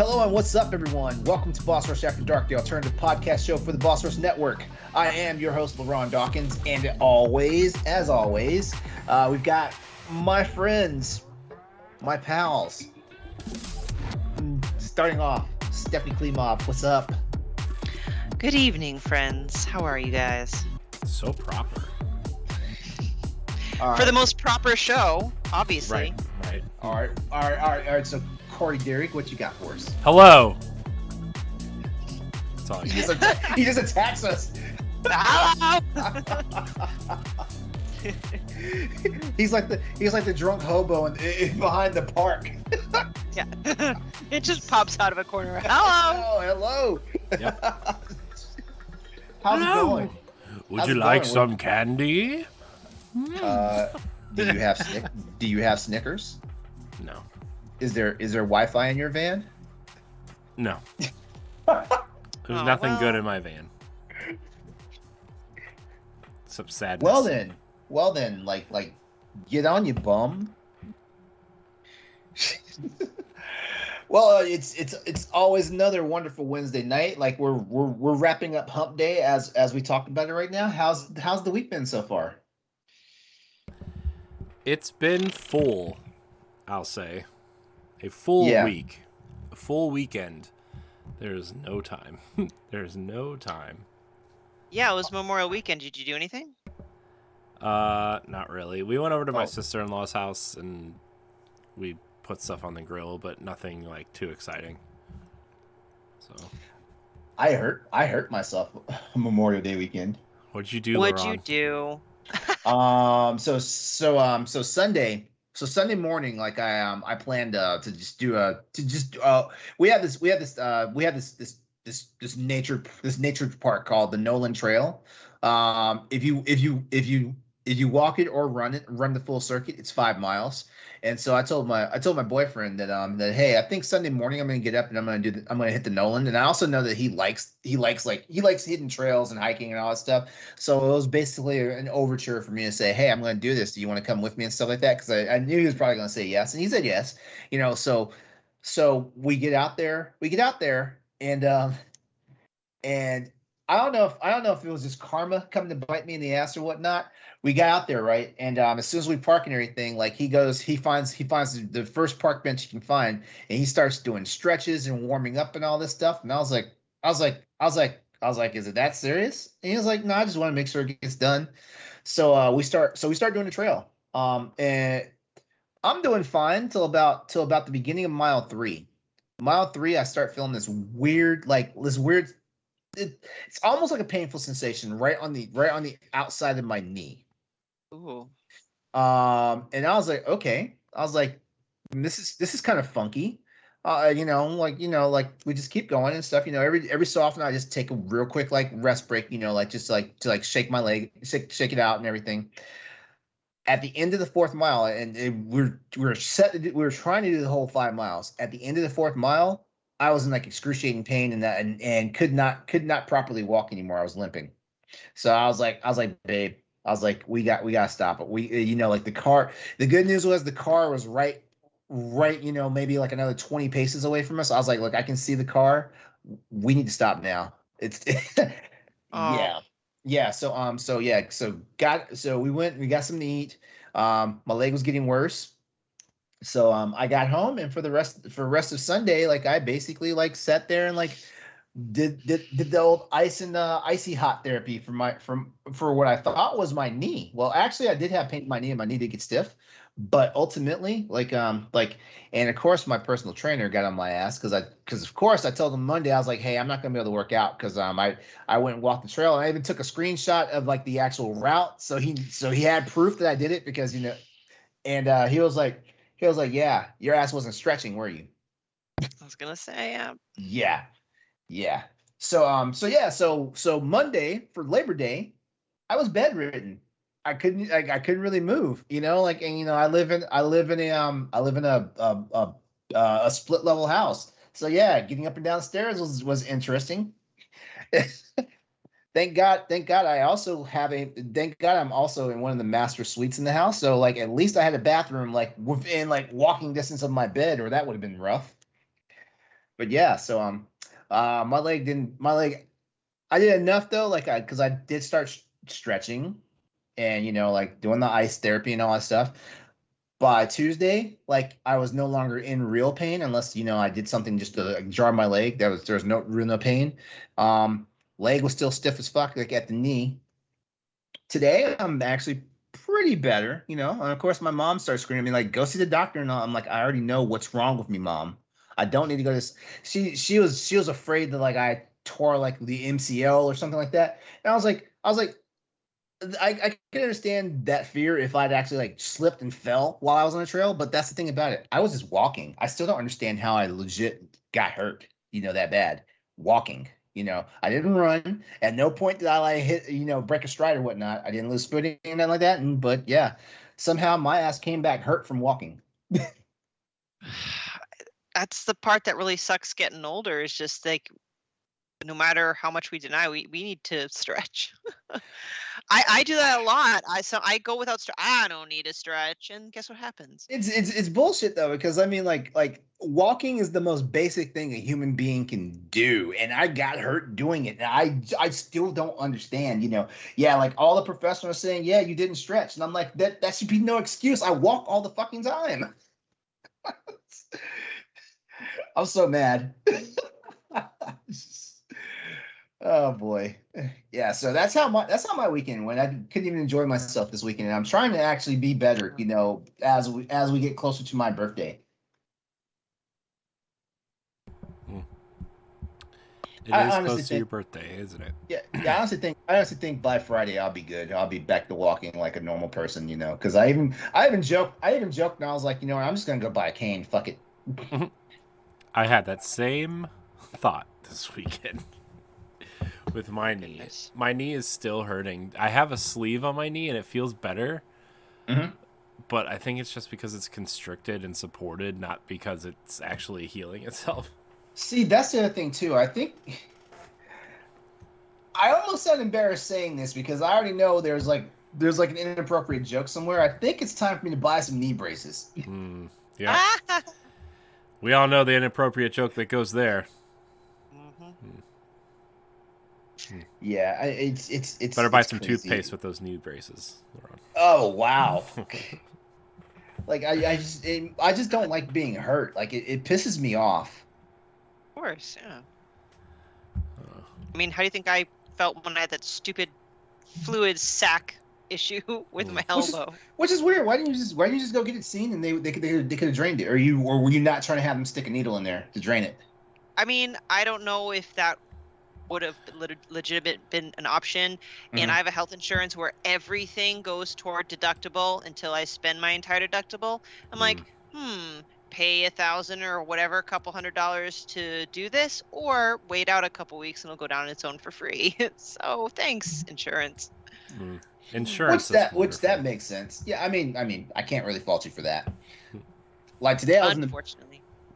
Hello and what's up, everyone? Welcome to Boss Rush After Dark, the alternative podcast show for the Boss Rush Network. I am your host, LeRon Dawkins, and as always, we've got my friends, my pals. Starting off, Stephanie Klimov, what's up? Good evening, friends. How are you guys? So proper. All right. For the most proper show, obviously. Right. All right. So, Corey Derrick, what you got for us? Hello. That's all I He got. just attacks us. Hello! He's like the drunk hobo behind the park. Yeah. It just pops out of a corner. Hello! Oh, hello. Yep. How's it going? Would How's you it like going? some candy? Do you have Snickers? No. Is there Wi-Fi in your van? No. There's nothing good well. in my van. Some sadness. Well then, like get on, you bum. Well, it's always another wonderful Wednesday night. Like we're wrapping up Hump Day as we talk about it right now. How's the week been so far? It's been full, I'll say. A full week. A full weekend. There's no time. There's no time. Yeah, it was Memorial Weekend. Did you do anything? Not really. We went over to my Oh. sister-in-law's house and we put stuff on the grill, but nothing like too exciting. So I hurt myself Memorial Day weekend. what'd you do, What'd LeRon? you do? So Sunday morning, like I planned we have this nature park called the Nolan Trail. If you walk it or run the full circuit, it's 5 miles. And so I told my boyfriend that hey, I think Sunday morning I'm gonna get up and I'm gonna hit the Nolan. And I also know that he likes hidden trails and hiking and all that stuff. So it was basically an overture for me to say, hey, I'm gonna do this. Do you want to come with me and stuff like that? Because I knew he was probably gonna say yes, and he said yes. So we get out there, and I don't know if it was just karma coming to bite me in the ass or whatnot. We got out there, right? And as soon as we park and everything, like he finds the first park bench he can find, and he starts doing stretches and warming up and all this stuff. And I was like, is it that serious? And he was like, no, I just want to make sure it gets done. So we start doing the trail. And I'm doing fine till about the beginning of mile 3. Mile 3, I start feeling this weird. It's almost like a painful sensation right on the outside of my knee. Ooh. And I was like, okay. I was like, this is kind of funky. We just keep going and stuff. Every so often I just take a real quick rest break. To shake my leg, shake it out and everything. At the end of the 4th mile, and we were trying to do the whole 5 miles. At the end of the 4th mile, I was in excruciating pain and could not properly walk anymore. I was limping. So I was like, babe, we got to stop it. The car, the good news was the car was right, maybe another 20 paces away from us. I was like, look, I can see the car. We need to stop now. It's Oh. yeah. So we went, we got something to eat. My leg was getting worse. So I got home, and for the rest of Sunday, I basically sat there and did the old icy hot therapy for what I thought was my knee. Well, actually I did have pain in my knee and my knee did get stiff, but ultimately and of course my personal trainer got on my ass because of course I told him Monday, I was like, hey, I'm not gonna be able to work out because I went and walked the trail, and I even took a screenshot of the actual route, so he had proof that I did it because and he was like, yeah, your ass wasn't stretching, were you? I was gonna say, Yeah. So Monday for Labor Day, I was bedridden. I couldn't really move, I live in a split level house. So yeah, getting up and down the stairs was interesting. Thank God I'm also in one of the master suites in the house. So at least I had a bathroom within walking distance of my bed, or that would have been rough. but yeah, so my leg, I did enough though, like because I did start stretching, and like doing the ice therapy and all that stuff. By Tuesday, like I was no longer in real pain unless I did something just to like, jar my leg. There was no real no pain. Um, Leg was still stiff as fuck, like at the knee. Today I'm actually pretty better, and of course my mom starts screaming at me like, "Go see the doctor!" And I'm like, "I already know what's wrong with me, mom. I don't need to go to this." She was afraid that like I tore like the MCL or something like that, and I was like, I can understand that fear if I'd actually like slipped and fell while I was on the trail, but that's the thing about it. I was just walking. I still don't understand how I legit got hurt, that bad. Walking. I didn't run. At no point did I like hit, break a stride or whatnot. I didn't lose footing and nothing like that. But yeah, somehow my ass came back hurt from walking. That's the part that really sucks getting older, is just like, no matter how much we deny, we need to stretch. I do that a lot. I go without stretch. I don't need a stretch, and guess what happens? It's bullshit though, because I mean like walking is the most basic thing a human being can do, and I got hurt doing it. And I still don't understand. Yeah, like all the professionals are saying, yeah, you didn't stretch, and I'm like that should be no excuse. I walk all the fucking time. I'm so mad. Oh boy, yeah. So that's how my weekend went. I couldn't even enjoy myself this weekend, and I'm trying to actually be better. As we get closer to my birthday. It is close to your birthday, isn't it? Yeah. I honestly think by Friday I'll be good. I'll be back to walking like a normal person. Because I even joked, and I was like, I'm just gonna go buy a cane. Fuck it. I had that same thought this weekend. With my knee. My knee is still hurting. I have a sleeve on my knee and it feels better. Mm-hmm. But I think it's just because it's constricted and supported, not because it's actually healing itself. See, that's the other thing too. I think I almost sound embarrassed saying this because I already know there's like an inappropriate joke somewhere. I think it's time for me to buy some knee braces. Yeah. We all know the inappropriate joke that goes there. Yeah, it's better buy some crazy. toothpaste with those knee braces. Oh wow! Like I just don't like being hurt. Like it pisses me off. Of course, yeah. I mean, how do you think I felt when I had that stupid fluid sac issue with my elbow? Which is weird. Why didn't you just go get it seen and they could have drained it? Or were you not trying to have them stick a needle in there to drain it? I mean, I don't know if that would have legitimate been an option. And I have a health insurance where everything goes toward deductible until I spend my entire deductible. I'm like, pay $1,000 or whatever, a couple $100 to do this, or wait out a couple weeks and it'll go down on its own for free. So thanks, insurance. Insurance, which that makes sense. Yeah, I mean, I can't really fault you for that. Like today,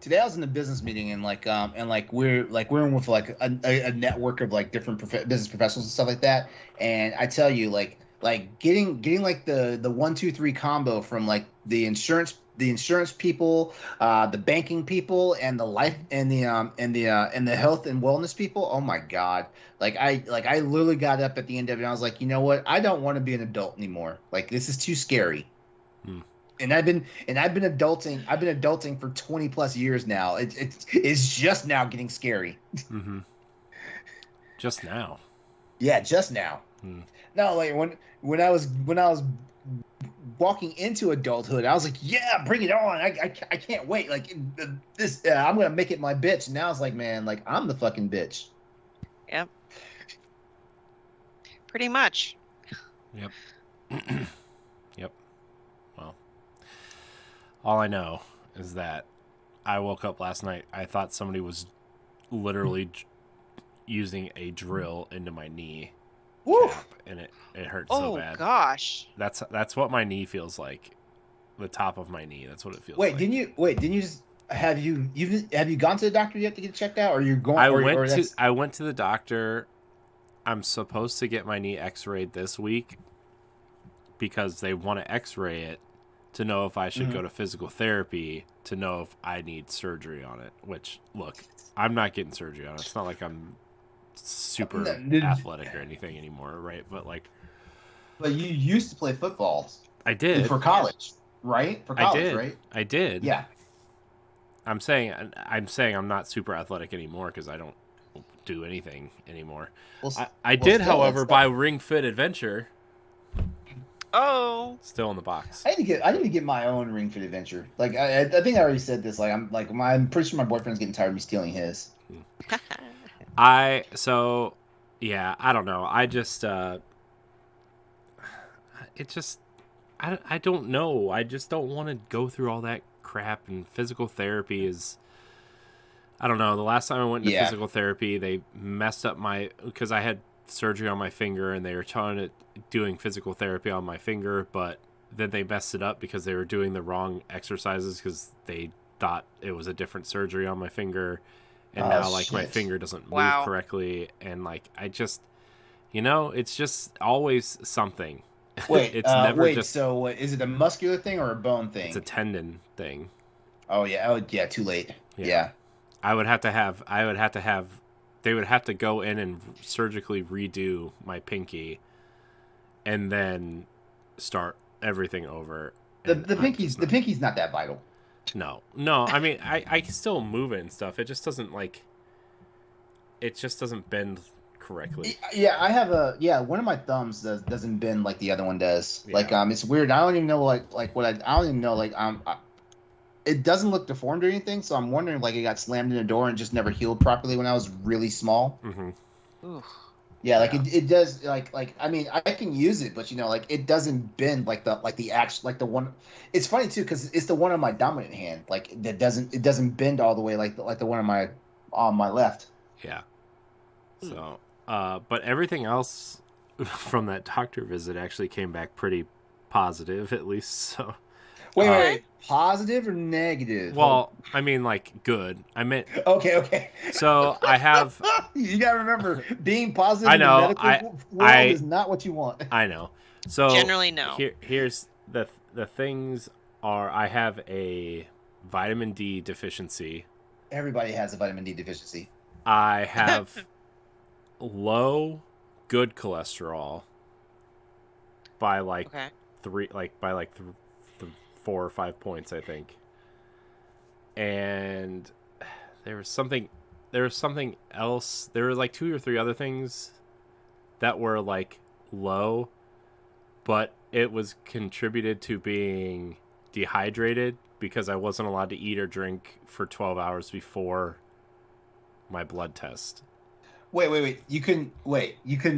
Today I was in the business meeting and we're in with like a network of like different business professionals and stuff like that. And I tell you, like getting like the 1, 2, 3 combo from like the insurance people, the banking people, and the life and the health and wellness people. Oh my God! I literally got up at the end of it and I was like, you know what? I don't want to be an adult anymore. Like this is too scary. And I've been adulting. I've been adulting for 20 plus years now. It's just now getting scary. Just now. Yeah, just now. No, like when I was walking into adulthood, I was like, yeah, bring it on. I can't wait. Like this, I'm gonna make it my bitch. And now it's like, man, like I'm the fucking bitch. Yep. Pretty much. Yep. Yep. Well, all I know is that I woke up last night. I thought somebody was literally using a drill into my knee. Cap, and it hurt so bad. Oh gosh. That's what my knee feels like. The top of my knee. That's what it feels like. Didn't you just have you gone to the doctor yet to get checked out, or you're going? I went to the doctor. I'm supposed to get my knee x-rayed this week because they want to x-ray it to know if I should Mm-hmm. go to physical therapy, to know if I need surgery on it. Which, look, I'm not getting surgery on it. It's not like I'm super athletic or anything anymore, right? But like, But you used to play football I did. for college, right? For college, right? I did. Yeah. I'm saying I'm not super athletic anymore because I don't do anything anymore. I did, still, however, buy Ring Fit Adventure. Oh, Still in the box. I need to get my own Ring Fit Adventure. Like I think I already said this. Like I'm pretty sure my boyfriend's getting tired of me stealing his. I don't know. I don't know. I just don't want to go through all that crap, and physical therapy is, I don't know. The last time I went to physical therapy, they messed up because I had surgery on my finger, and they were doing physical therapy on my finger, but then they messed it up because they were doing the wrong exercises because they thought it was a different surgery on my finger, and now like my finger doesn't move correctly, and like I just, it's just always something. Wait, it's never just. So is it a muscular thing or a bone thing? It's a tendon thing. Oh yeah. Too late. Yeah. They would have to go in and surgically redo my pinky and then start everything over. The pinky's not that vital. No. I mean, I can still move it and stuff. It just doesn't bend correctly. Yeah, I have one of my thumbs doesn't bend like the other one does. Yeah. Like it's weird. I don't even know I don't even know it doesn't look deformed or anything, so I'm wondering like it got slammed in a door and just never healed properly when I was really small. Mm-hmm. Yeah, like it does like I mean I can use it, but like it doesn't bend like the actual like the one. It's funny too because it's the one on my dominant hand like that doesn't bend all the way like the one on my left. Yeah. So, but everything else from that doctor visit actually came back pretty positive, at least. So. Wait, positive or negative? Well, I mean, like, good. I meant... Okay. So, I have... You gotta remember, being positive I know, in the medical world is not what you want. I know. So... Generally, no. Here's the things are... I have a vitamin D deficiency. Everybody has a vitamin D deficiency. I have low good cholesterol by, like, 4 or 5 points, I think. And there was something else. There were like 2 or 3 other things that were like low, but it was contributed to being dehydrated because I wasn't allowed to eat or drink for 12 hours before my blood test. Wait. You couldn't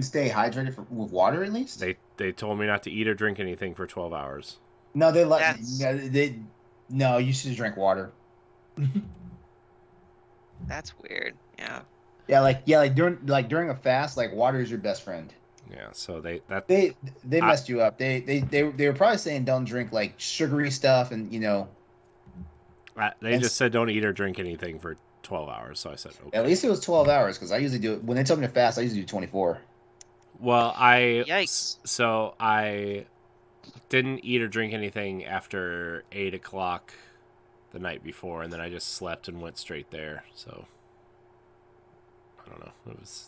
stay hydrated with water at least? They told me not to eat or drink anything for 12 hours. No, no, you should drink water. That's weird. Yeah. Yeah, during a fast, like water is your best friend. Yeah, so they messed you up. They were probably saying don't drink like sugary stuff and they just said don't eat or drink anything for 12 hours. So I said okay. At least it was 12 hours because I usually do it when they tell me to fast. I usually do 24. Well, Yikes. So I didn't eat or drink anything after 8 o'clock the night before, and then I just slept and went straight there. So I don't know.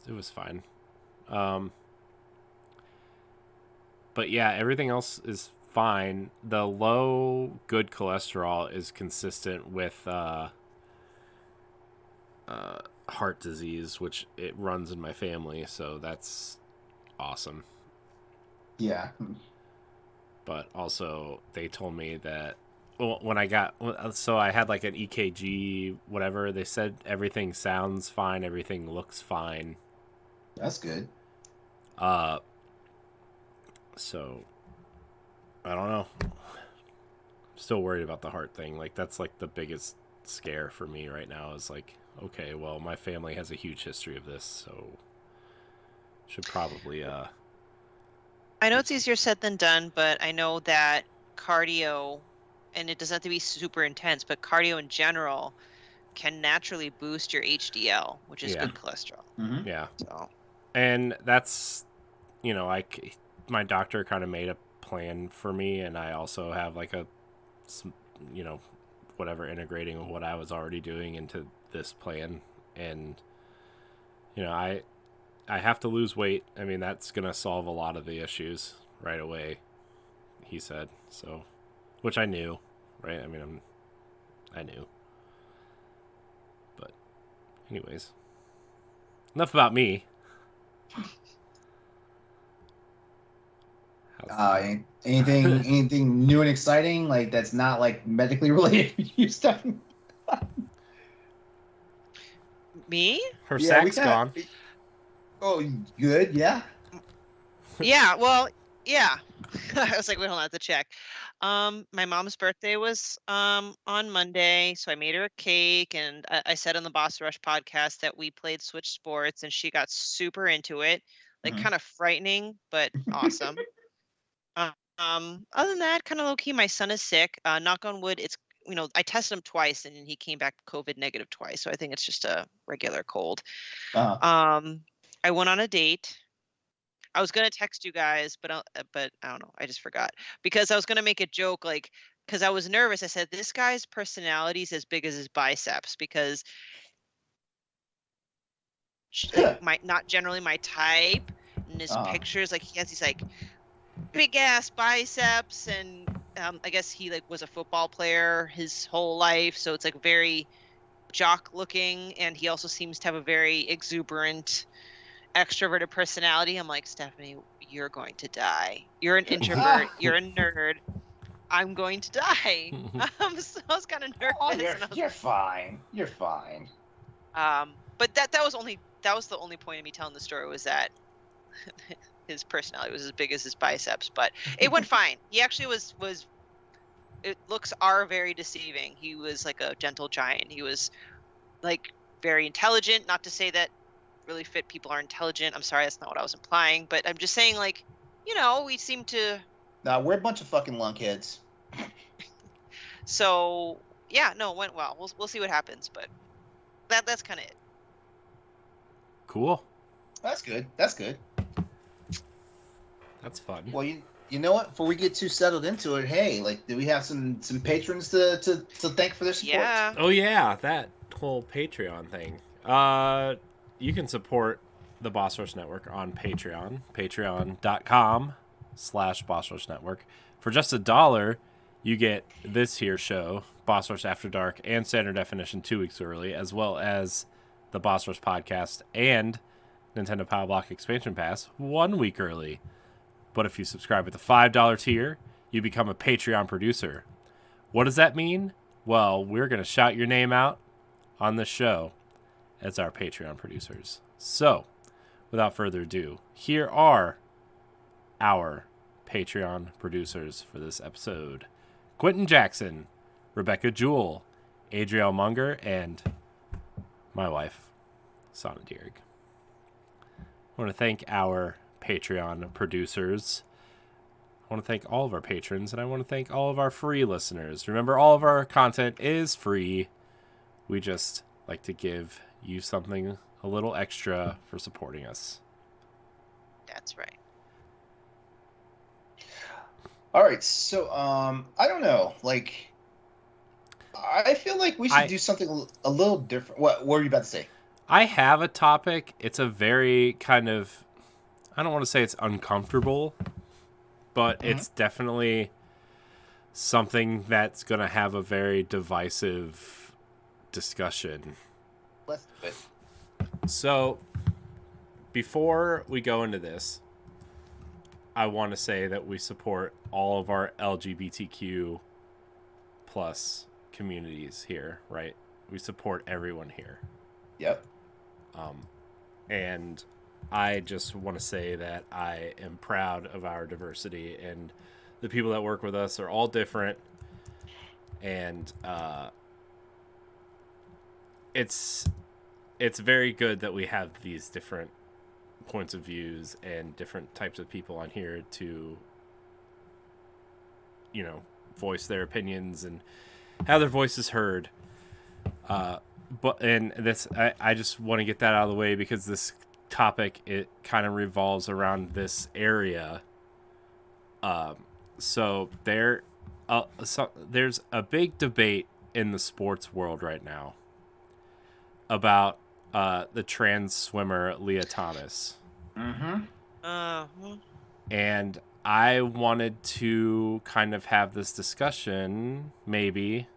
It was fine. But yeah, everything else is fine. The low good cholesterol is consistent with heart disease, which it runs in my family, so that's awesome. Yeah. But also, they told me that when I had like an EKG, whatever, they said everything sounds fine, everything looks fine. That's good. So, I don't know. I'm still worried about the heart thing. Like, that's like the biggest scare for me right now is like, okay, well, my family has a huge history of this, so should probably, I know it's easier said than done, but I know that cardio, and it doesn't have to be super intense, but cardio in general can naturally boost your HDL, which is good cholesterol. Mm-hmm. Yeah. So. And that's, my doctor kind of made a plan for me, and I also have like a you know, whatever, integrating what I was already doing into this plan. And, you know, I have to lose weight. I mean, that's going to solve a lot of the issues right away, he said. So, which I knew, right? I mean, I knew. But anyways, enough about me. Anything new and exciting, like that's not like medically related you stuff? Me? Her sack's gone. Oh, good, yeah. Yeah, well, yeah. I was like, wait, hold on, I have to check. My mom's birthday was on Monday, so I made her a cake, and I said on the Boss Rush podcast that we played Switch Sports, and she got super into it, like kind of frightening, but awesome. Other than that, kind of low key. My son is sick. Knock on wood, it's I tested him twice, and he came back COVID negative twice, so I think it's just a regular cold. I went on a date. I was gonna text you guys, but I don't know. I just forgot because I was gonna make a joke, like, because I was nervous. I said this guy's personality is as big as his biceps because like, not generally my type. And his pictures, like he has these like big ass biceps, and I guess he like was a football player his whole life, so it's like very jock looking, and he also seems to have a very exuberant extroverted personality. I'm like, Stephanie, you're going to die. You're an introvert. You're a nerd. I'm going to die. So I was kind of nervous. Oh, you're fine. You're fine. But that was the only point of me telling the story, was that his personality was as big as his biceps. But it went fine. He actually was. Looks are very deceiving. He was like a gentle giant. He was like very intelligent. Not to say that really fit people are intelligent. I'm sorry, that's not what I was implying, but I'm just saying, like, we seem to. Nah, we're a bunch of fucking lunkheads. So yeah, no, it went well. We'll see what happens, but that's kind of it. Cool. That's good. That's good. That's fun. Well, you know what? Before we get too settled into it, hey, like, do we have some patrons to thank for their support? Yeah. Oh yeah, that whole Patreon thing. You can support the Boss Rush Network on Patreon, patreon.com/Boss Rush Network. For just $1, you get this here show, Boss Rush After Dark and Standard Definition 2 weeks early, as well as the Boss Rush podcast and Nintendo Power Block Expansion Pass 1 week early. But if you subscribe at the $5 tier, you become a Patreon producer. What does that mean? Well, we're going to shout your name out on this show as our Patreon producers. So, without further ado, here are our Patreon producers for this episode. Quentin Jackson, Rebecca Jewell, Adriel Munger, and my wife, Sana Dierig. I want to thank our Patreon producers. I want to thank all of our patrons, and I want to thank all of our free listeners. Remember, all of our content is free. We just like to give you something a little extra for supporting us. That's right. All right, so I don't know, like, I feel like we should do something a little different. What were you about to say? I have a topic. It's a very kind of, I don't want to say it's uncomfortable, but it's definitely something that's going to have a very divisive discussion. Let's do it. So, before we go into this, I want to say that we support all of our LGBTQ plus communities here, right? We support everyone here. Yep. And I just want to say that I am proud of our diversity, and the people that work with us are all different, and it's very good that we have these different points of views and different types of people on here to, voice their opinions and have their voices heard. I just want to get that out of the way because this topic, it kind of revolves around this area. So there so there's a big debate in the sports world right now about the trans swimmer Lia Thomas. Mm-hmm. And I wanted to kind of have this discussion, maybe,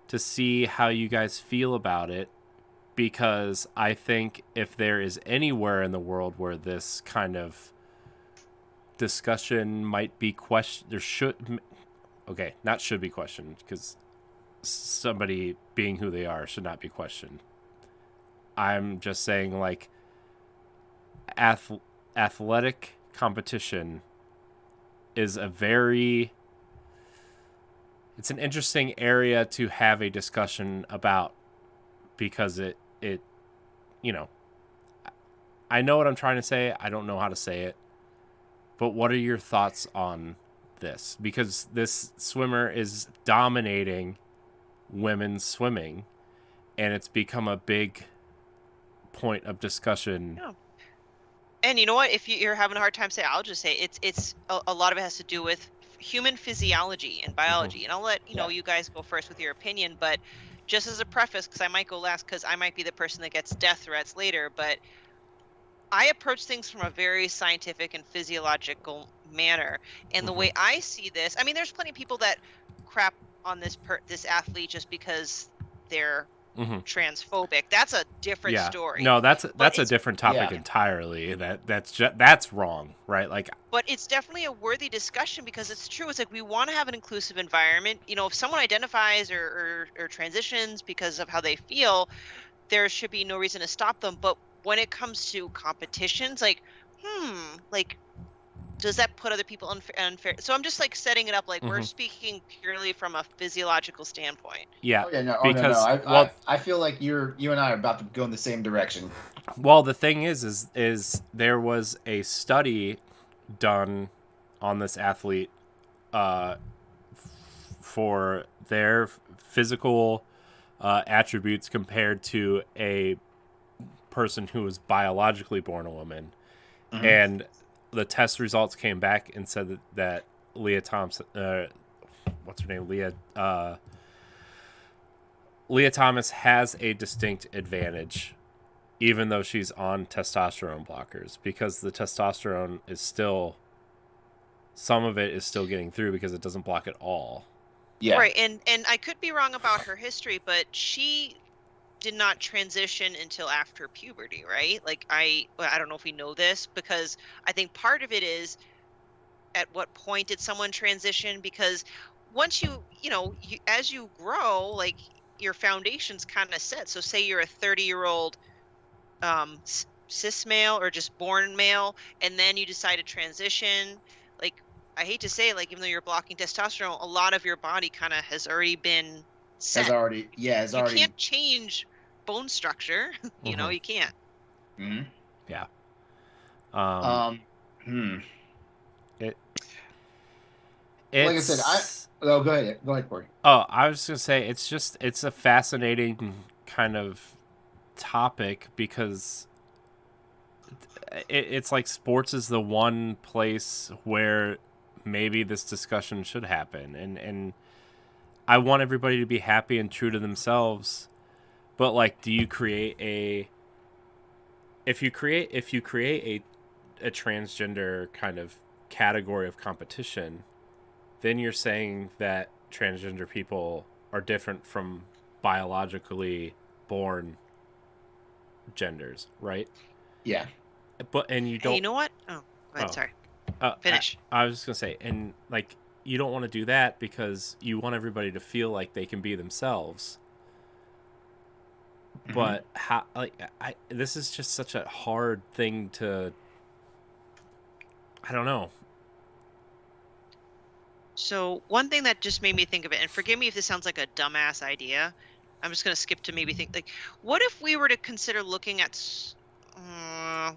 to see how you guys feel about it, because I think if there is anywhere in the world where this kind of discussion might be questioned, not should be questioned, because somebody being who they are should not be questioned. I'm just saying, like, athletic competition is it's an interesting area to have a discussion about, because it I know what I'm trying to say. I don't know how to say it, but what are your thoughts on this? Because this swimmer is dominating women's swimming, and it's become a big point of discussion. Yeah. And you know what? If you're having a hard time saying, I'll just say it's a lot of it has to do with human physiology and biology. And I'll let you guys go first with your opinion, but just as a preface, because I might go last, because I might be the person that gets death threats later, but I approach things from a very scientific and physiological manner. And the way I see this, I mean, there's plenty of people that crap on this athlete just because they're transphobic. That's a different story. No, that's a different topic entirely. That's wrong, right? Like, but it's definitely a worthy discussion, because it's true. It's like, we want to have an inclusive environment. If someone identifies or transitions because of how they feel, there should be no reason to stop them. But when it comes to competitions, like, does that put other people unfair? So I'm just like setting it up like we're speaking purely from a physiological standpoint. Yeah. No. I feel like you and I are about to go in the same direction. Well, the thing is there was a study done on this athlete for their physical attributes compared to a person who was biologically born a woman, and the test results came back and said that Lia Thomas, what's her name, Lia Thomas has a distinct advantage, even though she's on testosterone blockers, because the testosterone is still, some of it is still getting through because it doesn't block it all. Yeah. Right, and I could be wrong about her history, but she did not transition until after puberty, right? Like, I don't know if we know this, because I think part of it is, at what point did someone transition? Because once as you grow, like, your foundation's kind of set. So say you're a 30-year-old cis male or just born male, and then you decide to transition. Like, I hate to say it, like, even though you're blocking testosterone, a lot of your body kind of has already been set. You can't change bone structure. You can't. Yeah. Like I said, go ahead, Corey. Oh, I was gonna say, it's a fascinating kind of topic, because it's like sports is the one place where maybe this discussion should happen, and I want everybody to be happy and true to themselves. But, like, do you create if you create a transgender kind of category of competition, then you're saying that transgender people are different from biologically born genders, right? Yeah. And you don't. Hey, you know what? Oh, go ahead. Sorry. Finish. I was just gonna say, and, like, you don't want to do that because you want everybody to feel like they can be themselves. But how? Like, this is just such a hard thing to. I don't know. So one thing that just made me think of it, and forgive me if this sounds like a dumbass idea, I'm just going to skip to maybe think, like, what if we were to consider looking at,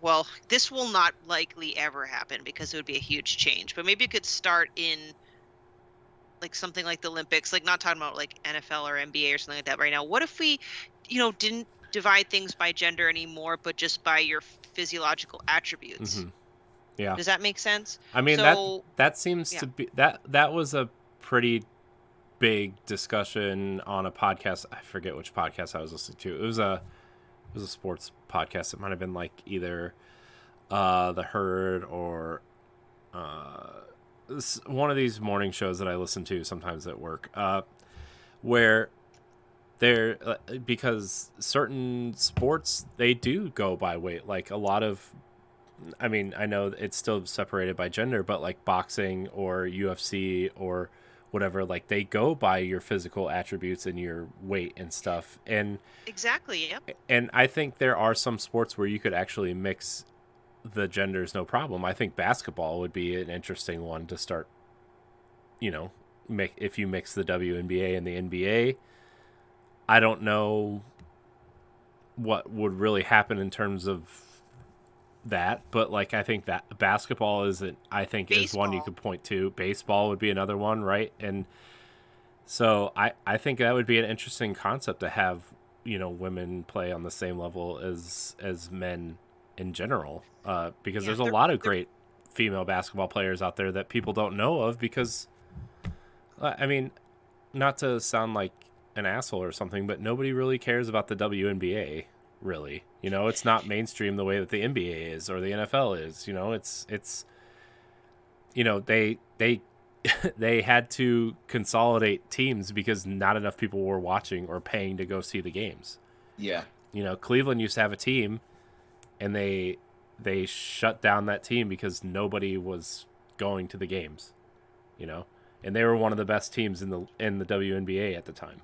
well, this will not likely ever happen because it would be a huge change, but maybe it could start in, like, something like the Olympics, like, not talking about like NFL or NBA or something like that right now. What if we, didn't divide things by gender anymore, but just by your physiological attributes? Yeah. Does that make sense? I mean, that seems to be that was a pretty big discussion on a podcast. I forget which podcast I was listening to. It was a sports podcast. It might have been like either The Herd or one of these morning shows that I listen to sometimes at work, where they're because certain sports, they do go by weight. Like a lot of, I mean, I know it's still separated by gender, but like boxing or UFC or whatever, like they go by your physical attributes and your weight and stuff. And Exactly. Yep. and I think there are some sports where you could actually mix the genders, no problem. I think basketball would be an interesting one to start, you know, if you mix the WNBA and the NBA. I don't know what would really happen in terms of that, but like I think that basketball is one you could point to. Baseball would be another one, right? And so I think that would be an interesting concept to have, you know, women play on the same level as men in general, because there's a lot of great female basketball players out there that people don't know of because, I mean, not to sound like an asshole or something, but nobody really cares about the WNBA, really. You know, it's not mainstream the way that the NBA is or the NFL is. You know, it's you know, they they had to consolidate teams because not enough people were watching or paying to go see the games. Yeah. You know, Cleveland used to have a team, and they shut down that team because nobody was going to the games. You know, and they were one of the best teams in the WNBA at the time.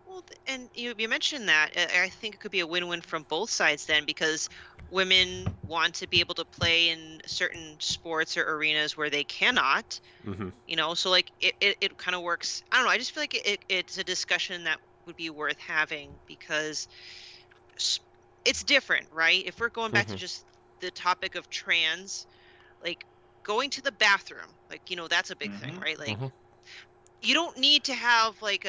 Well, and you mentioned that. I think it could be a win-win from both sides then, because women want to be able to play in certain sports or arenas where they cannot. Mm-hmm. You know, so like it kind of works. I don't know. I just feel like it's a discussion that would be worth having because it's different, right? If we're going back to just the topic of trans, like going to the bathroom, like, you know, that's a big thing, right? Like you don't need to have like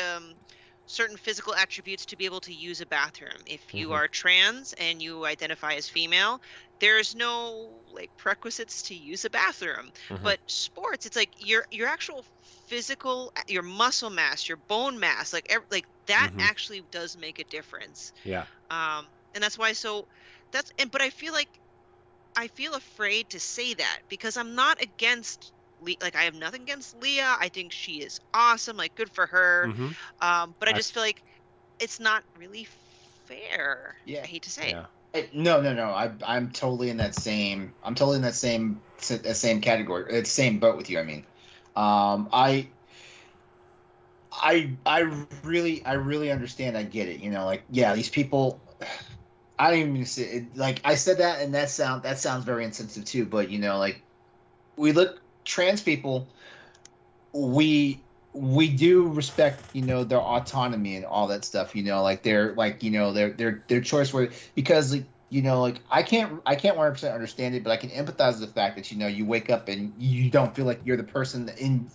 certain physical attributes to be able to use a bathroom. If you are trans and you identify as female, there's no like prerequisites to use a bathroom. But sports, it's like your actual physical, your muscle mass, your bone mass, like that actually does make a difference. Yeah. And that's why but I feel afraid to say that because I'm not against, like, I have nothing against Lia. I think she is awesome. Like, good for her. But I just feel like it's not really fair. Yeah. I hate to say it. No. I'm totally in that same. I'm totally in that same category. It's same boat with you. I mean, I really understand. I get it. You know, like, yeah, these people. I don't even say it, like I said that, and that sounds very insensitive too. But you know, like we look trans people, we do respect, you know, their autonomy and all that stuff. You know, like their choice where because you know, like I can't 100% understand it, but I can empathize with the fact that, you know, you wake up and you don't feel like you're the person in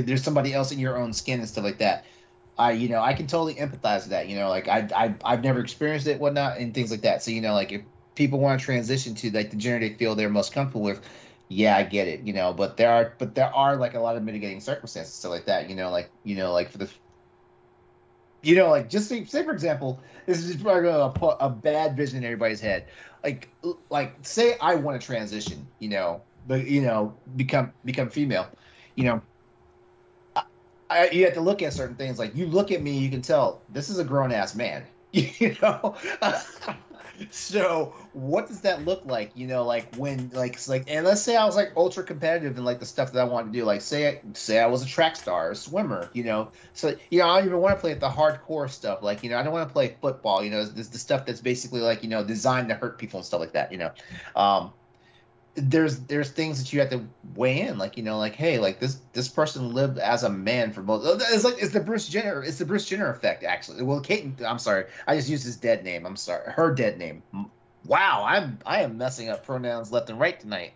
there's somebody else in your own skin and stuff like that. I can totally empathize with that. You know, like I've never experienced it, whatnot, and things like that. So, you know, like if people want to transition to like the gender they feel they're most comfortable with, yeah, I get it. You know, but there are like a lot of mitigating circumstances, stuff like that. You know, like for the, you know, like just say for example, this is probably gonna put a bad vision in everybody's head. Like say I want to transition, you know, but you know, become female, you know. You have to look at certain things. Like you look at me, you can tell this is a grown ass man. You know, so what does that look like? You know, like when and let's say I was like ultra competitive in like the stuff that I wanted to do. Like say I was a track star, a swimmer. You know, so you know I don't even want to play the hardcore stuff. Like, you know, I don't want to play football. You know, this the stuff that's basically like, you know, designed to hurt people and stuff like that. You know, there's things that you have to weigh in, like, you know, like, hey, like this person lived as a man for both. It's the Bruce Jenner effect, actually. Well, Kate, I'm sorry, I just used his dead name. I'm sorry, her dead name. Wow, I am messing up pronouns left and right tonight.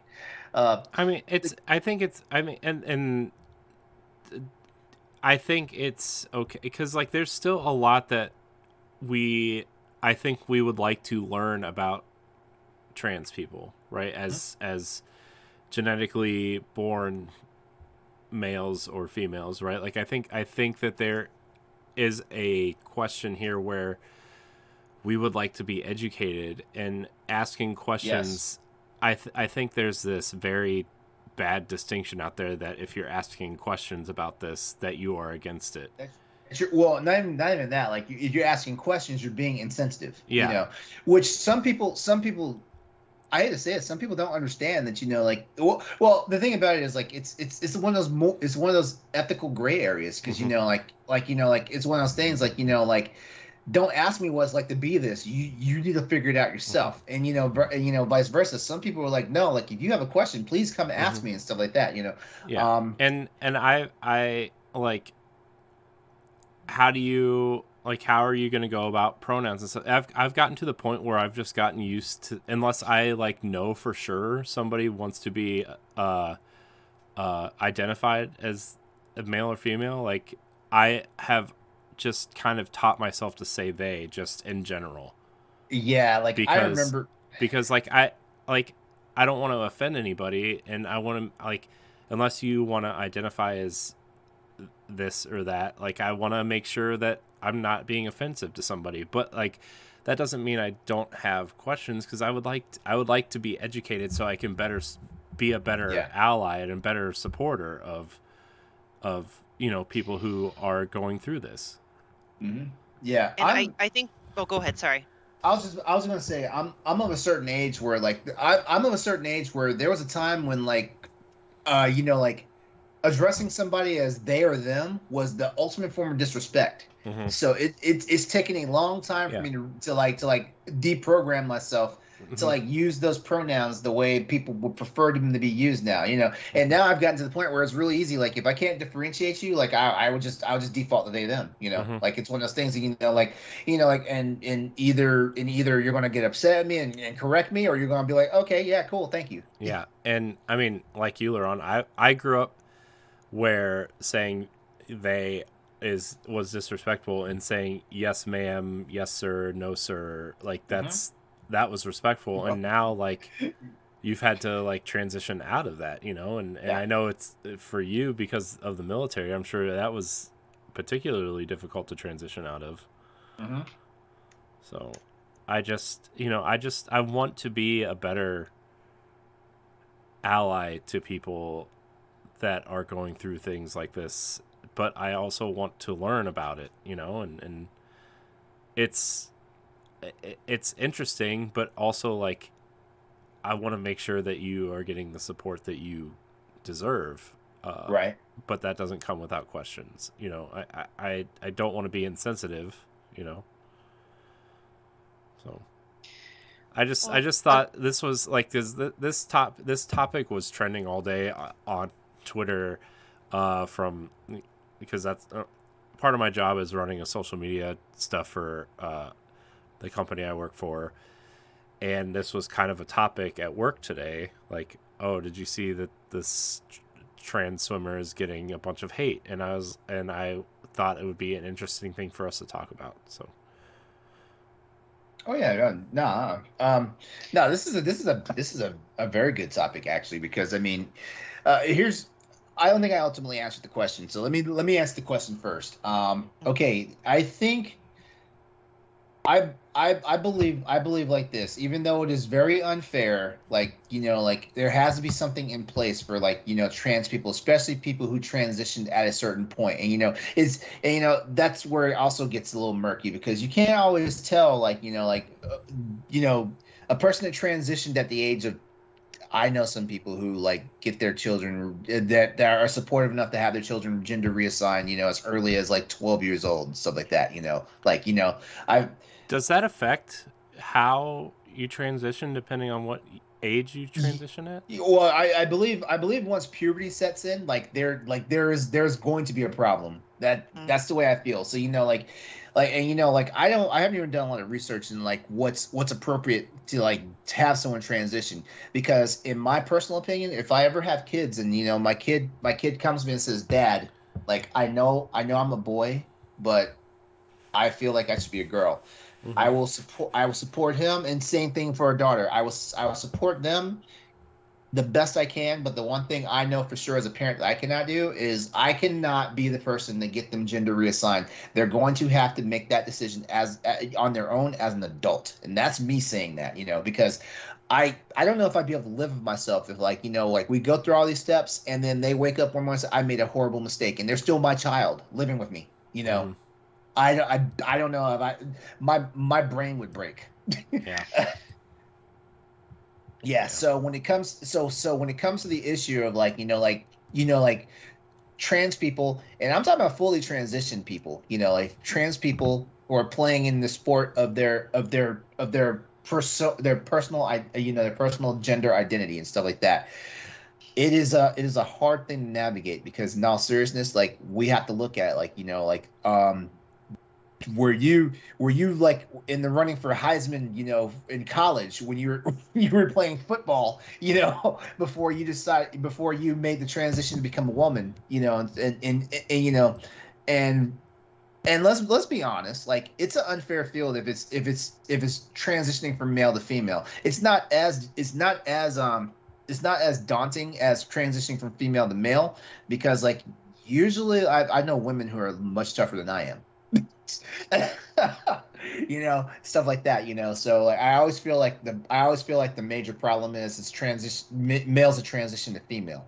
I mean, I think it's okay because like there's still a lot that I think we would like to learn about trans people, right? As genetically born males or females, right? Like I think that there is a question here where we would like to be educated, and asking questions. Yes. I think there's this very bad distinction out there that if you're asking questions about this, that you are against it. Well, not even that. Like, if you're asking questions, you're being insensitive. Yeah. Which some people, I hate to say it, some people don't understand that. Like, well, the thing about it is, like, it's one of those it's one of those ethical gray areas, because like it's one of those things, like, like, don't ask me what it's like to be this. You need to figure it out yourself. And vice versa. Some people are like, no, like, if you have a question, please come ask me, and stuff like that. Yeah. And I like, how are you going to go about pronouns and stuff? I've gotten to the point where I've just gotten used to, unless I like know for sure somebody wants to be identified as a male or female, like, I have just kind of taught myself to say they, just in general. Yeah, like, I remember, because like I don't want to offend anybody, and I want to, like, unless you want to identify as this or that, like, I want to make sure that I'm not being offensive to somebody. But like, that doesn't mean I don't have questions, because I would like to be educated so I can be a better ally and a better supporter of people who are going through this. Mm-hmm. Yeah, and I think. Oh, go ahead. Sorry. I was gonna say, I'm of a certain age where, like, I'm of a certain age where there was a time when, like, like, addressing somebody as they or them was the ultimate form of disrespect. Mm-hmm. So it's taken a long time for me to deprogram myself to, like, use those pronouns the way people would prefer them to be used now. And now I've gotten to the point where it's really easy. Like, if I can't differentiate you, like, I'll just default to they them. Like, it's one of those things that, and either you're gonna get upset at me and correct me, or you're gonna be like, okay, yeah, cool, thank you. Yeah, and I mean, like you, LeRon, I grew up where saying they was disrespectful, and saying yes ma'am, yes sir, no sir, like, that was respectful. And now, like, you've had to, like, transition out of that, and I know it's for you because of the military. I'm sure that was particularly difficult to transition out of. So I want to be a better ally to people that are going through things like this, but I also want to learn about it, and it's interesting, but also, like, I want to make sure that you are getting the support that you deserve. Right. But that doesn't come without questions. I don't want to be insensitive, So I just thought this was like, this topic was trending all day on Twitter, because that's part of my job is running a social media stuff for the company I work for, and this was kind of a topic at work today. Like, oh, did you see that this trans swimmer is getting a bunch of hate? And I thought it would be an interesting thing for us to talk about. So. Oh yeah, no. This is a very good topic, actually, because, I mean, I don't think I ultimately answered the question. So let me ask the question first. Okay, I think I believe like this. Even though it is very unfair, like, like, there has to be something in place for, like, trans people, especially people who transitioned at a certain point. And that's where it also gets a little murky, because you can't always tell, like, a person that transitioned at the age of, I know some people who, like, get their children that are supportive enough to have their children gender reassigned, as early as, like, 12 years old and stuff like that. Does that affect how you transition depending on what age you transition at? Well, I believe once puberty sets in, like, there's going to be a problem. That's the way I feel. So, I haven't even done a lot of research in, like, what's appropriate to, like, to have someone transition, because in my personal opinion, if I ever have kids and, my kid comes to me and says, Dad, like, I know I'm a boy, but I feel like I should be a girl. Mm-hmm. I will support him, and same thing for a daughter. I will support them the best I can, but the one thing I know for sure as a parent that I cannot do is I cannot be the person to get them gender reassigned. They're going to have to make that decision as on their own as an adult, and that's me saying that, because I don't know if I'd be able to live with myself if like like we go through all these steps and then they wake up one morning and say I made a horrible mistake and they're still my child living with me. Mhm. I don't know if my brain would break. Yeah. Yeah, so when it comes when it comes to the issue of like trans people, and I'm talking about fully transitioned people, like trans people who are playing in the sport of their personal their personal gender identity and stuff like that. It is a hard thing to navigate because in all seriousness, like we have to look at it, like were you like in the running for Heisman, in college when you were playing football, before you made the transition to become a woman, and and let's be honest, like it's an unfair field if it's transitioning from male to female. It's not as daunting as transitioning from female to male because like usually I know women who are much tougher than I am. Stuff like that, so like I always feel like the major problem is transition males to transition to female.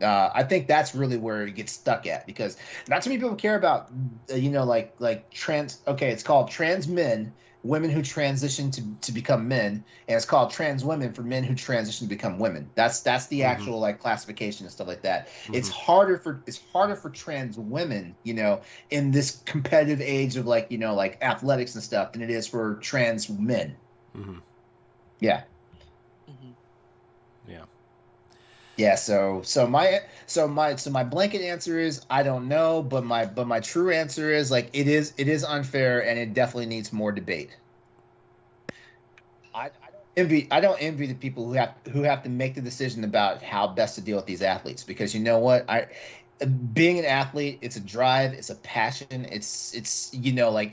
I think that's really where it gets stuck at because not too many people care about like trans. Okay, it's called trans men, women who transition to become men, and it's called trans women for men who transition to become women. That's the actual like classification and stuff like that. It's harder for trans women, in this competitive age of like like athletics and stuff than it is for trans men. Yeah. Yeah. Yeah, so my blanket answer is I don't know, but my true answer is like it is unfair and it definitely needs more debate. I don't envy the people who have to make the decision about how best to deal with these athletes because you know what being an athlete, it's a drive, it's a passion, it's like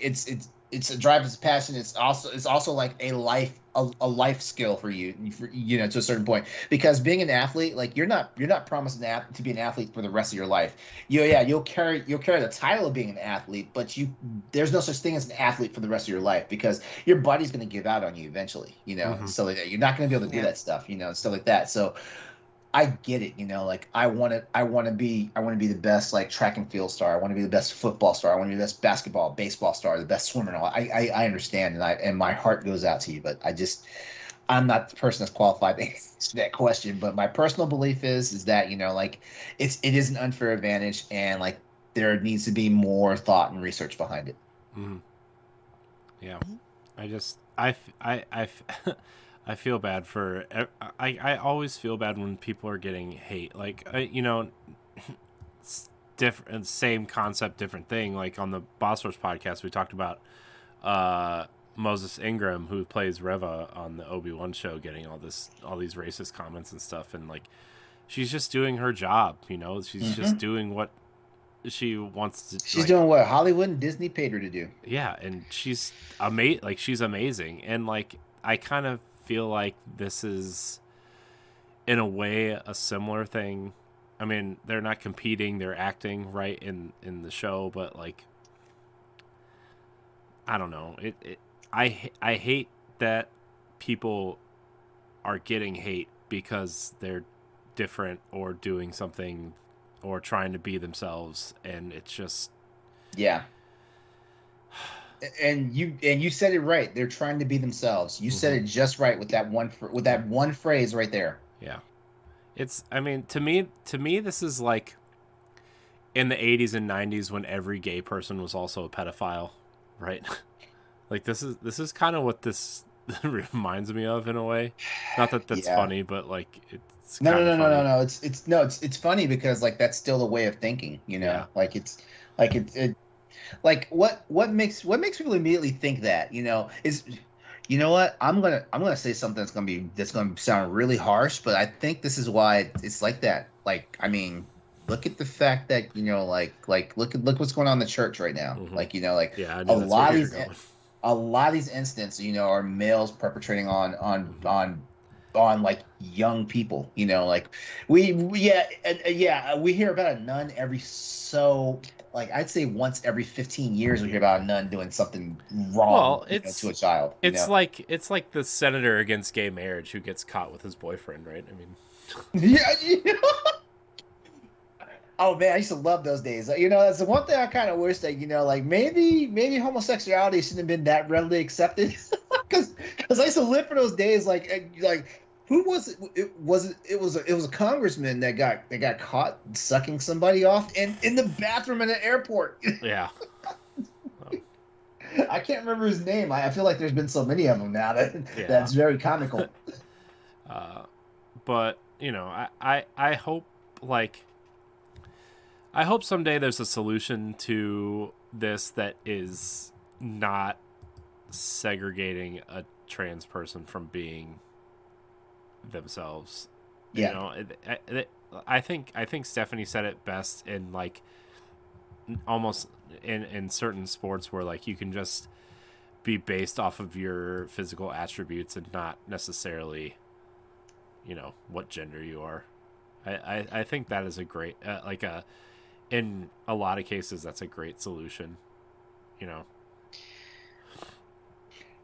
it's a drive, it's a passion, it's also like a life skill for you to a certain point because being an athlete, like you're not promised to be an athlete for the rest of your life. You'll carry the title of being an athlete, but there's no such thing as an athlete for the rest of your life because your body's going to give out on you eventually, and stuff like that. You're not going to be able to do that stuff, and stuff like that. So I get it, like I want to be the best like track and field star. I want to be the best football star. I want to be the best basketball, baseball star, the best swimmer. And all. I understand, and my heart goes out to you, but I'm not the person that's qualified to answer that question. But my personal belief is that like it is an unfair advantage, and like there needs to be more thought and research behind it. Yeah, I feel bad for. I always feel bad when people are getting hate. Like different, same concept, different thing. Like on the Boss Rush podcast, we talked about Moses Ingram, who plays Reva on the Obi-Wan show, getting all these racist comments and stuff, and like she's just doing her job. She's just doing what she wants to. She's doing what Hollywood and Disney paid her to do. Yeah, and she's she's amazing, and like I kind of feel like this is in a way a similar thing. I mean, they're not competing, they're acting right in the show, but like I don't know. I hate that people are getting hate because they're different or doing something or trying to be themselves, and it's just And you said it right. They're trying to be themselves. You said it just right with that one phrase right there. Yeah, it's. I mean, to me, this is like in the 80s and 90s when every gay person was also a pedophile, right? Like this is kind of what this reminds me of in a way. Not that that's funny, but like it's no. It's funny because like that's still a way of thinking. Like it's like it. Like what makes people immediately think that is what I'm gonna say something that's gonna sound really harsh, but I think this is why it's like that. Like I mean, look at the fact that like look what's going on in the church right now. Like a lot of these incidents are males perpetrating on on like young people, like we hear about a nun every so like I'd say once every 15 years we hear about a nun doing something wrong, Well, to a child, it's like the senator against gay marriage who gets caught with his boyfriend, right? I mean, yeah. Oh man, I used to love those days. That's the one thing I kind of wish that like maybe homosexuality shouldn't have been that readily accepted, because I used to live for those days. Like who was it? It was a congressman that got caught sucking somebody off in the bathroom in the airport. yeah. I can't remember his name. I feel like there's been so many of them now Yeah. that's very comical. But I hope I hope someday there's a solution to this that is not segregating a trans person from being themselves. Yeah. I think Stephanie said it best in like almost in certain sports where like you can just be based off of your physical attributes and not necessarily what gender you are. I think that is a great in a lot of cases that's a great solution.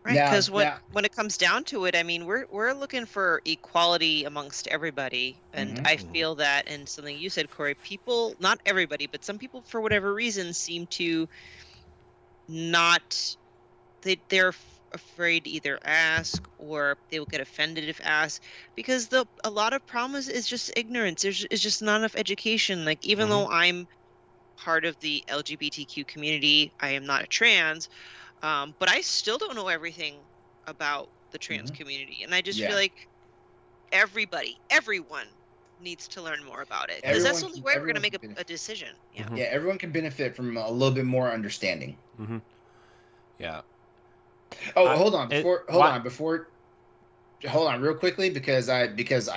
Right, because when it comes down to it, I mean, we're looking for equality amongst everybody, and I feel that, and something you said, Corey, people, not everybody, but some people, for whatever reason, seem to not, they're afraid to either ask, or they will get offended if asked, because a lot of problems is just ignorance. There's just not enough education. Like, even though I'm part of the LGBTQ community, I am not a trans. But I still don't know everything about the trans community. And I just feel like everyone needs to learn more about it. Because that's the only way we're going to make a decision. Yeah. Yeah, everyone can benefit from a little bit more understanding. Yeah. Oh, hold on real quickly, because I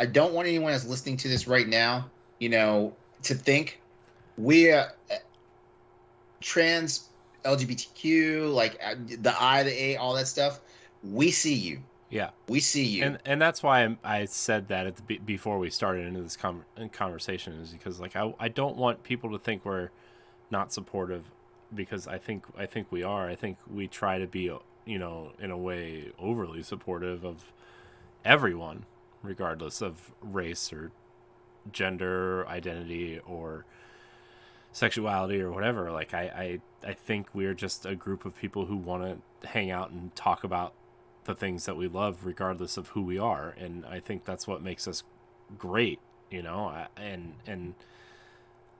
don't want anyone that's listening to this right now, to think we trans LGBTQ, like the I, the A, all that stuff. We see you. Yeah, we see you, and that's why I said that before we started into this conversation, is because like I don't want people to think we're not supportive, because I think we are. I think we try to be in a way overly supportive of everyone, regardless of race or gender identity or sexuality or whatever. Like I think we're just a group of people who want to hang out and talk about the things that we love regardless of who we are, and I think that's what makes us great, and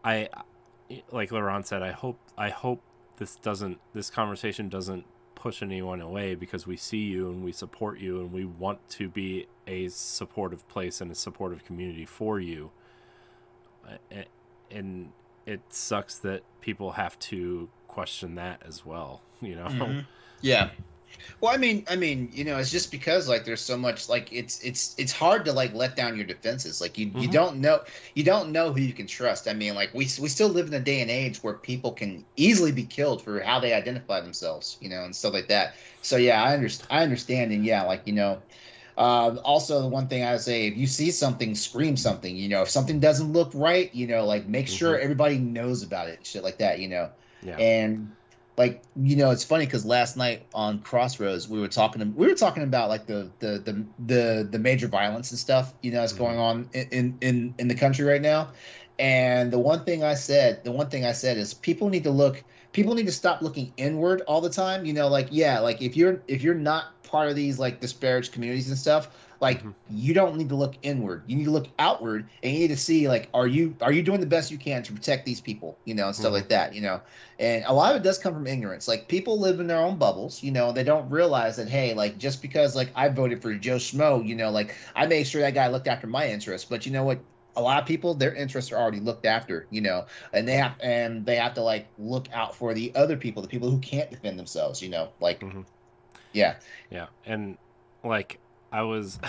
I like LeRon said, I hope this conversation doesn't push anyone away, because we see you and we support you and we want to be a supportive place and a supportive community for you, and it sucks that people have to question that as well, Yeah. Well, I mean, it's just because like there's so much, like it's hard to like let down your defenses. Like you don't know who you can trust. I mean, like we still live in a day and age where people can easily be killed for how they identify themselves, and stuff like that. So yeah, I understand, and yeah, like also, the one thing I would say, if you see something, scream something. If something doesn't look right, like make sure everybody knows about it, shit like that. Yeah. And like it's funny because last night on Crossroads we were talking about like the major violence and stuff that's going on in the country right now. And the one thing I said is people need to stop looking inward all the time. Like if you're not part of these like disparaged communities and stuff, like you don't need to look inward. You need to look outward, and you need to see like are you doing the best you can to protect these people, and stuff like that. And a lot of it does come from ignorance. Like people live in their own bubbles. They don't realize that, hey, like just because like I voted for Joe Schmo, like I made sure that guy looked after my interests. But you know what? A lot of people, their interests are already looked after, and they have to like look out for the other people, the people who can't defend themselves, like yeah. And like I was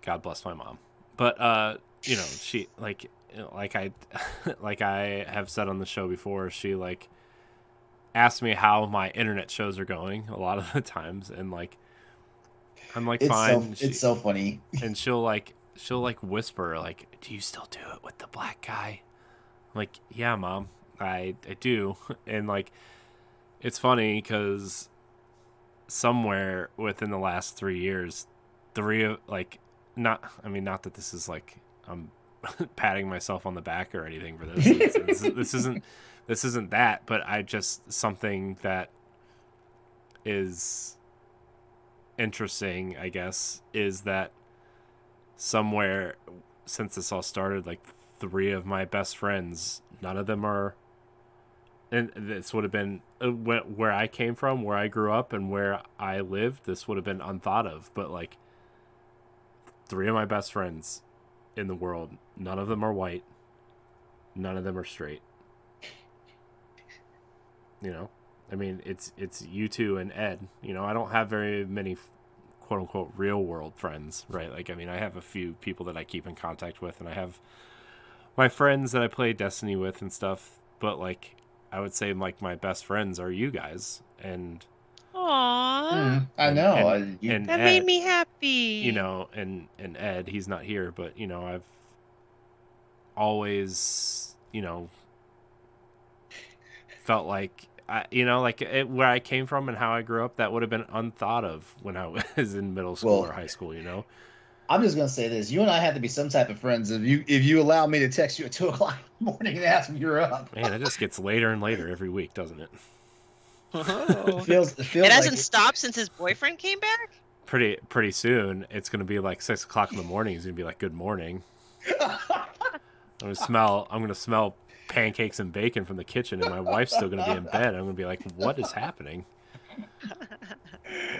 God bless my mom, but she like I like I have said on the show before, she like asked me how my internet shows are going a lot of the times, and like I'm like, It's fine. it's so funny. And she'll whisper like, "Do you still do it with the black guy?" I'm like, "Yeah, Mom, I do." And like, it's funny because somewhere within the last 3 years, not that this is like I'm patting myself on the back or anything for this. This isn't that, but I just something that is interesting, I guess, is that somewhere since this all started, like 3 of my best friends, none of them are, and this would have been where I came from, where I grew up, and where I lived. This would have been unthought of, but like 3 of my best friends in the world, none of them are white, none of them are straight. You know, I mean, it's you two and Ed. You know, I don't have very many quote unquote real world friends, right? Like, I mean, I have a few people that I keep in contact with, and I have my friends that I play Destiny with and stuff. But like, I would say like my best friends are you guys, and Aww. I know. And That Ed, made me happy. You know, and Ed, he's not here, but you know, I've always, you know, felt like where I came from and how I grew up, that would have been unthought of when I was in middle school or high school. You know, I'm just gonna say this: you and I have to be some type of friends. If you allow me to text you at 2:00 in the morning and ask if you're up, man, it just gets later and later every week, doesn't it? it feels it hasn't stopped since his boyfriend came back. Pretty soon, it's gonna be like 6:00 in the morning. He's gonna be like, "Good morning." I'm gonna smell pancakes and bacon from the kitchen, and my wife's still gonna be in bed. I'm gonna be like, "What is happening?"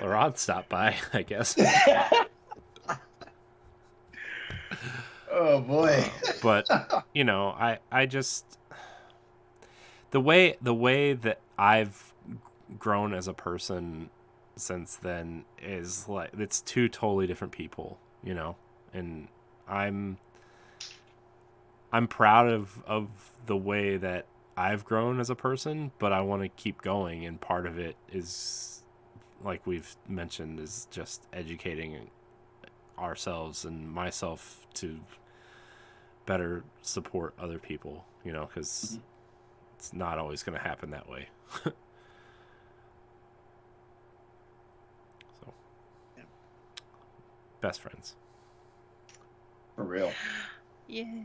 LeRon stopped by, I guess. Oh boy! But you know, I just the way that I've grown as a person since then is like, it's 2 totally different people, you know, and I'm proud of the way that I've grown as a person, but I want to keep going, and part of it is, like we've mentioned, is just educating ourselves and myself to better support other people, you know, because it's not always going to happen that way. So, best friends. For real. Yay.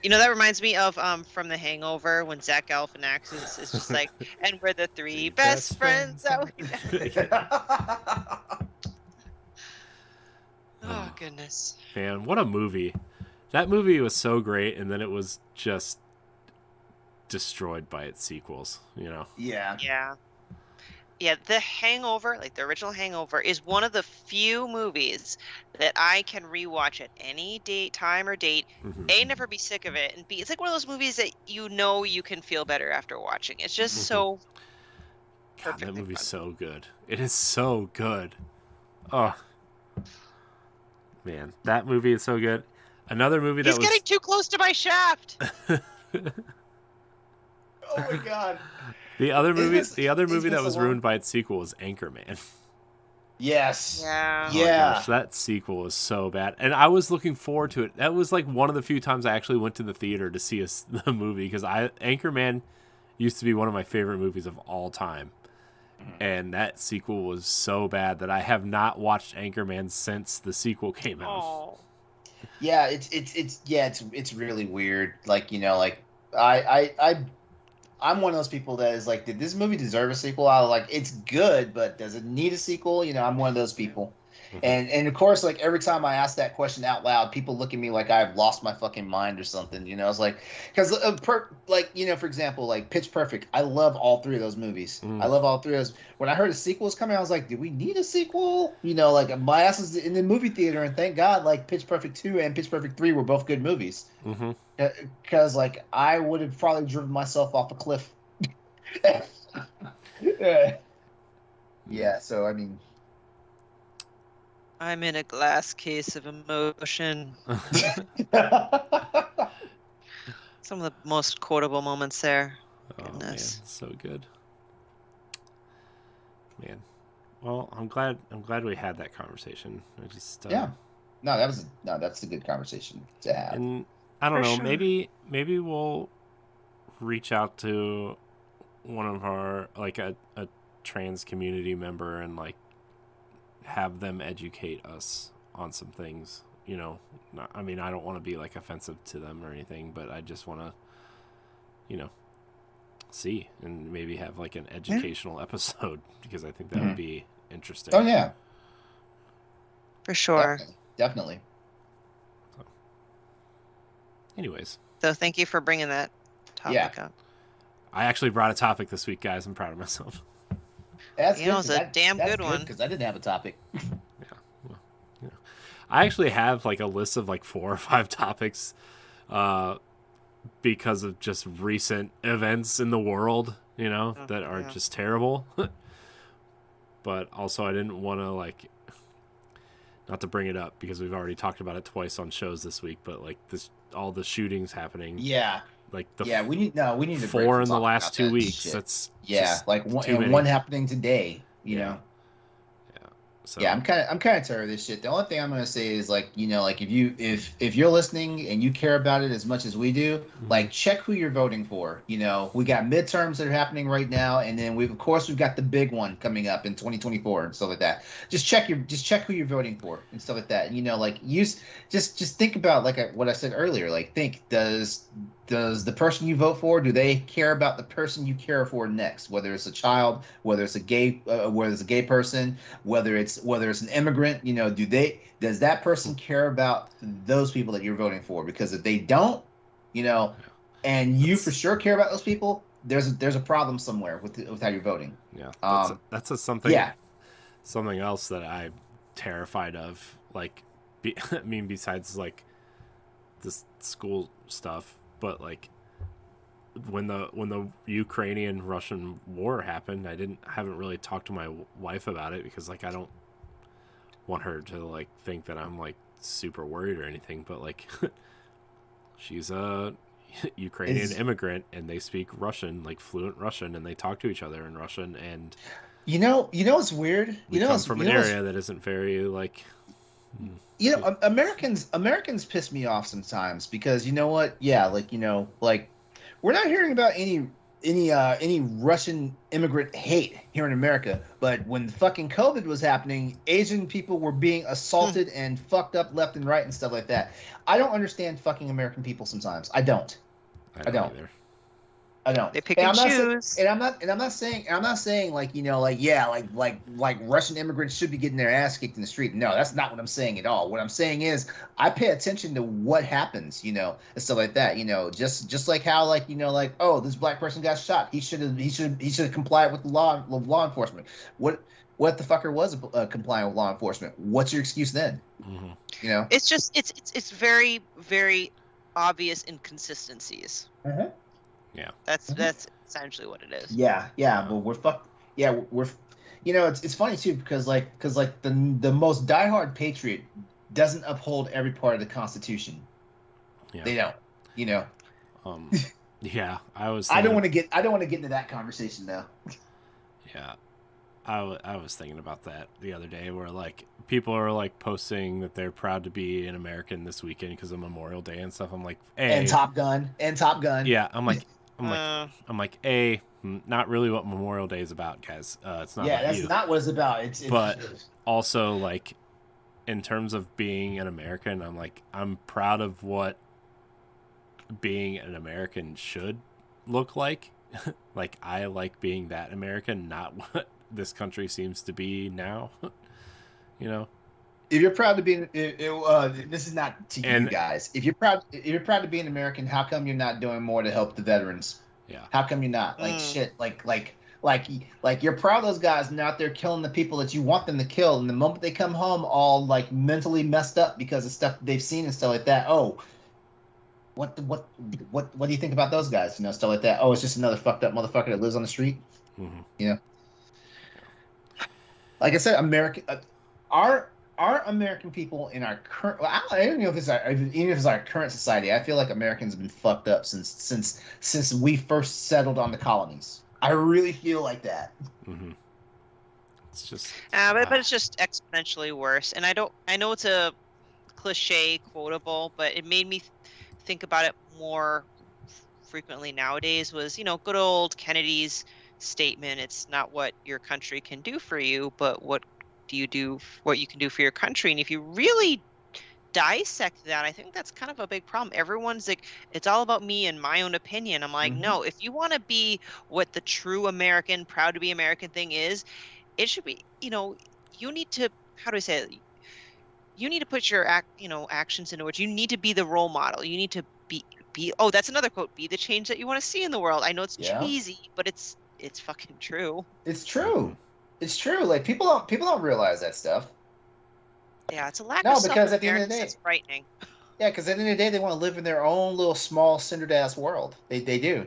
You know, that reminds me of from The Hangover when Zach Galifianakis is just like, and we're the 3 best friends that we know. Oh, goodness. Man, what a movie. That movie was so great, and then it was just destroyed by its sequels, you know? Yeah. Yeah, The Hangover, like the original Hangover, is one of the few movies that I can rewatch at any time or date. Mm-hmm. A, never be sick of it, and B, it's like one of those movies that you know you can feel better after watching. It's just so perfect. God, that movie's so good. It is so good. Oh, man, that movie is so good. Another movie that He's getting too close to my shaft. Oh my god. The other movie that was ruined by its sequel was Anchorman. Yes. Yeah. Oh my gosh, that sequel was so bad, and I was looking forward to it. That was like one of the few times I actually went to the theater to see the movie, because Anchorman used to be one of my favorite movies of all time, and that sequel was so bad that I have not watched Anchorman since the sequel came out. Oh. Yeah, it's really weird. Like, you know, like I'm one of those people that is like, did this movie deserve a sequel? I was like, it's good, but does it need a sequel? You know, I'm one of those people. And of course, like every time I ask that question out loud, people look at me like I've lost my fucking mind or something. You know, it's like, because like, you know, for example, like Pitch Perfect, I love all 3 of those movies. I love all 3 of those. When I heard a sequel was coming, I was like, do we need a sequel? You know, like my ass is in the movie theater, and thank God, like Pitch Perfect 2 and Pitch Perfect 3 were both good movies. Because like I would have probably driven myself off a cliff. Yeah. So I mean. I'm in a glass case of emotion. Some of the most quotable moments there. Oh, Goodness. man, so good. Man. Well, I'm glad we had that conversation. I just Yeah. No, that's a good conversation to have. And I don't For know, sure. maybe we'll reach out to one of our like a trans community member and like have them educate us on some things. You know, I mean, I don't want to be like offensive to them or anything, but I just want to, you know, see and maybe have like an educational episode because I think that would be interesting. Oh yeah, For sure. definitely. So, anyways, So thank you for bringing that topic up. I actually brought a topic this week, guys. I'm proud of myself. That's You know, it's a damn good one. Because I didn't have a topic. I actually have like a list of like 4 or 5 topics because of just recent events in the world, you know, that are just terrible. But also I didn't want to like, not to bring it up because we've already talked about it twice on shows this week, but like this, all the shootings happening. Yeah. Like the we need to 4 in the last 2 weeks. Shit. That's like one happening today, you know. So. Yeah, I'm kind of tired of this shit. The only thing I'm gonna say is like, you know, like if you're listening and you care about it as much as we do, like check who you're voting for. You know, we got midterms that are happening right now, and then we've got the big one coming up in 2024 and stuff like that. Just check who you're voting for and stuff like that. You know, like just think about like what I said earlier. Like think, does the person you vote for, do they care about the person you care for next? Whether it's a child, whether it's a gay person, whether it's an immigrant, you know, does that person care about those people that you're voting for? Because if they don't, you know, and you for sure care about those people, there's a problem somewhere with how you're voting. Yeah, that's something. Yeah, something else that I'm terrified of. Like, I mean, besides like this school stuff. But like when the Ukrainian-Russian war happened, I haven't really talked to my wife about it because like I don't want her to like think that I'm like super worried or anything. But like she's a Ukrainian immigrant and they speak Russian, like fluent Russian, and they talk to each other in Russian. And you know it's weird. We come from an area that isn't very like. You know, Americans piss me off sometimes because you know what? Yeah, like you know, like we're not hearing about any Russian immigrant hate here in America, but when fucking COVID was happening, Asian people were being assaulted and fucked up left and right and stuff like that. I don't understand fucking American people sometimes. I don't. Either. I don't. They pick and choose. I'm not saying like, you know, like, yeah, like Russian immigrants should be getting their ass kicked in the street. No, that's not what I'm saying at all. What I'm saying is I pay attention to what happens, you know, and stuff like that, you know, just like how, like, you know, like, oh, this black person got shot. He should have complied with law enforcement. What the fucker was complying with law enforcement? What's your excuse then? Mm-hmm. You know, it's just it's very, very obvious inconsistencies. Mm-hmm. Yeah, that's essentially what it is. Yeah, but we're fucked. Yeah, we're, you know, it's funny too because the most diehard patriot doesn't uphold every part of the Constitution. Yeah. They don't. You know. Yeah, I don't want to get into that conversation though. Yeah, I was thinking about that the other day, where like people are like posting that they're proud to be an American this weekend because of Memorial Day and stuff. I'm like, hey. And Top Gun. Yeah, I'm like, not really what Memorial Day is about, guys. It's not. Yeah, that's not what it's about. But also, like, in terms of being an American, I'm like, I'm proud of what being an American should look like. Like, I like being that American, not what this country seems to be now. You know. If you're proud to be, this is not to you guys. If you're proud to be an American, how come you're not doing more to help the veterans? Yeah. How come you're not? Like shit. Like you're proud of those guys and they're out there killing the people that you want them to kill, and the moment they come home, all like mentally messed up because of stuff they've seen and stuff like that. Oh, what do you think about those guys? You know, stuff like that. Oh, it's just another fucked up motherfucker that lives on the street. Mm-hmm. You know. Like I said, our American people in our current, well, I don't know if it's our current society. I feel like Americans have been fucked up since we first settled on the colonies. I really feel like that. Mm-hmm. It's just. But it's just exponentially worse. And I know it's a cliche, quotable, but it made me think about it more frequently nowadays. Was good old Kennedy's statement: "It's not what your country can do for you, but what you can do for your country." And if you really dissect that, I think that's kind of a big problem. Everyone's like, it's all about me and my own opinion. I'm like, no, if you want to be what the true American, proud to be American thing is, it should be, you need to, how do I say it? You need to put your actions into words. You need to be the role model. You need to oh, that's another quote, be the change that you want to see in the world. I know it's cheesy, but it's fucking true. It's true. It's true. Like people don't realize that stuff. Yeah, it's a lack of because at the end of the day, it's frightening. Yeah, because at the end of the day, they want to live in their own little small cindered ass world. They do,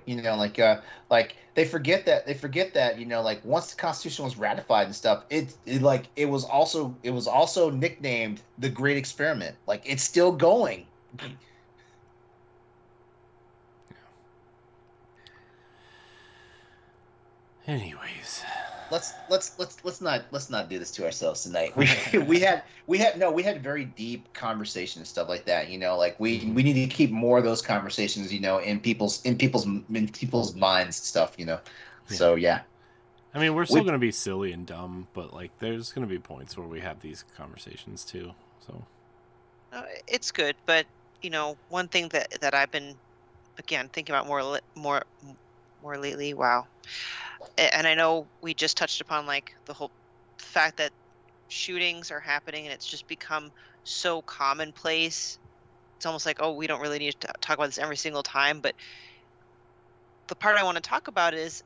like they forget that like once the Constitution was ratified and stuff, it was also nicknamed the Great Experiment. Like it's still going. Anyways, let's not do this to ourselves tonight. We had very deep conversations and stuff like that. Like we need to keep more of those conversations. In people's minds and stuff. Yeah. So yeah. I mean, we're still going to be silly and dumb, but like, there's going to be points where we have these conversations too. So it's good, but one thing that I've been again thinking about more lately. Wow. And I know we just touched upon like the whole fact that shootings are happening and it's just become so commonplace. It's almost like, oh, we don't really need to talk about this every single time. But the part I want to talk about is